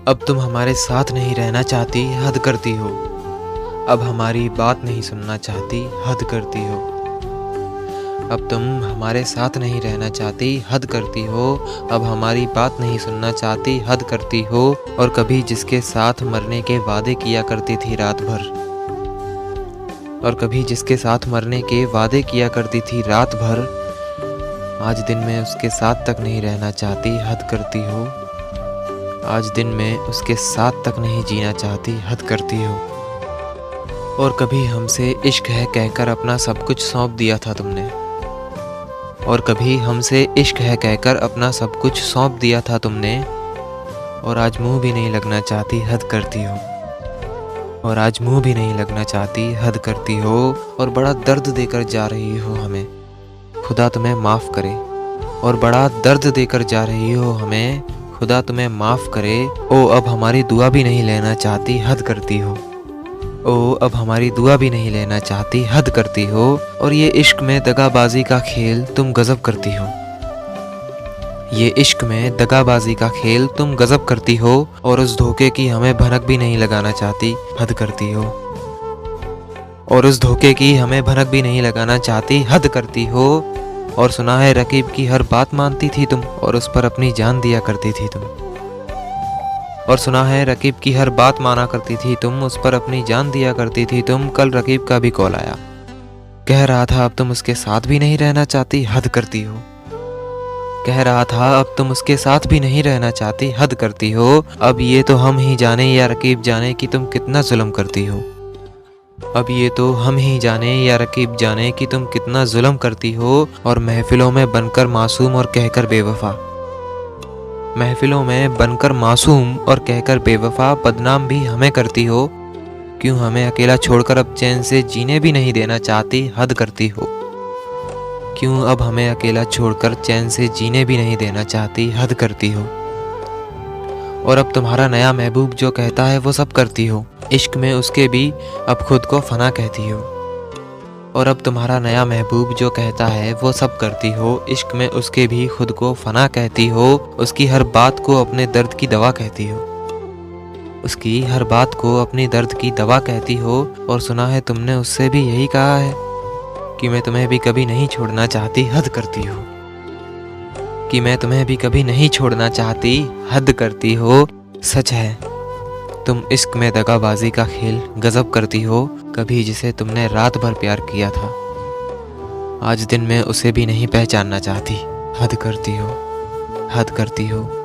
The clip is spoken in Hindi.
अब तुम हमारे साथ नहीं रहना चाहती, हद करती हो। अब हमारी बात नहीं सुनना चाहती, हद करती हो। अब तुम हमारे साथ नहीं रहना चाहती, हद करती हो। अब हमारी बात नहीं सुनना चाहती, हद करती हो। और कभी जिसके साथ मरने के वादे किया करती थी रात भर, और कभी जिसके साथ मरने के वादे किया करती थी रात भर, आज दिन में उसके साथ तक नहीं रहना चाहती, हद करती हो। आज दिन में उसके साथ तक नहीं जीना चाहती, हद करती हो। और कभी हमसे इश्क है कहकर अपना सब कुछ सौंप दिया था तुमने, और कभी हमसे इश्क है कहकर अपना सब कुछ सौंप दिया था तुमने। और आज मुंह भी नहीं लगना चाहती, हद करती हो। और आज मुंह भी नहीं लगना चाहती, हद करती हो। और बड़ा दर्द देकर जा रही हो हमें, खुदा तुम्हें माफ़ करे। और बड़ा दर्द देकर जा रही हो हमें, खुदा तुम्हें माफ़ करे। ओ अब हमारी दुआ भी नहीं लेना चाहती, हद करती हो। ओ अब हमारी दुआ भी नहीं लेना चाहती, हद करती हो। और ये इश्क में दगाबाजी का खेल तुम गजब करती हो। ये इश्क में दगाबाजी का खेल तुम गजब करती हो। और उस धोखे की हमें भनक भी नहीं लगाना चाहती, हद करती हो। और उस धोखे की हमें भनक भी नहीं लगाना चाहती, हद करती हो। और सुना है रकीब की हर बात मानती थी तुम, और उस पर अपनी जान दिया करती थी तुम। और सुना है रकीब की हर बात माना करती थी तुम, उस पर अपनी जान दिया करती थी तुम। कल रकीब का भी कॉल आया, कह रहा था अब तुम उसके साथ भी नहीं रहना चाहती, हद करती हो। कह रहा था अब तुम उसके साथ भी नहीं रहना चाहती, हद करती हो। अब ये तो हम ही जाने या रकीब जाने कि तुम कितना जुल्म करती हो। अब ये तो हम ही जाने या रकीब जाने कि तुम कितना जुल्म करती हो। और महफिलों में बनकर मासूम और कहकर बेवफा, महफिलों में बनकर मासूम और कहकर बेवफा, बदनाम भी हमें करती हो। क्यों हमें अकेला छोड़कर अब चैन से जीने भी नहीं देना चाहती, हद करती हो। क्यों अब हमें अकेला छोड़कर चैन से जीने भी नहीं देना चाहती, हद करती हो। और अब तुम्हारा नया महबूब जो कहता है वो सब करती हो, इश्क में उसके भी अब खुद को फना कहती हो। और अब तुम्हारा नया महबूब जो कहता है वो सब करती हो, इश्क में उसके भी खुद को फना कहती हो। उसकी हर बात को अपने दर्द की दवा कहती हो, उसकी हर बात को अपनी दर्द की दवा कहती हो। और सुना है तुमने उससे भी यही कहा है कि मैं तुम्हें भी कभी नहीं छोड़ना चाहती, हद करती हो। कि मैं तुम्हें भी कभी नहीं छोड़ना चाहती, हद करती हो। सच है तुम इश्क में दगाबाजी का खेल गजब करती हो। कभी जिसे तुमने रात भर प्यार किया था, आज दिन में उसे भी नहीं पहचानना चाहती, हद करती हो, हद करती हो।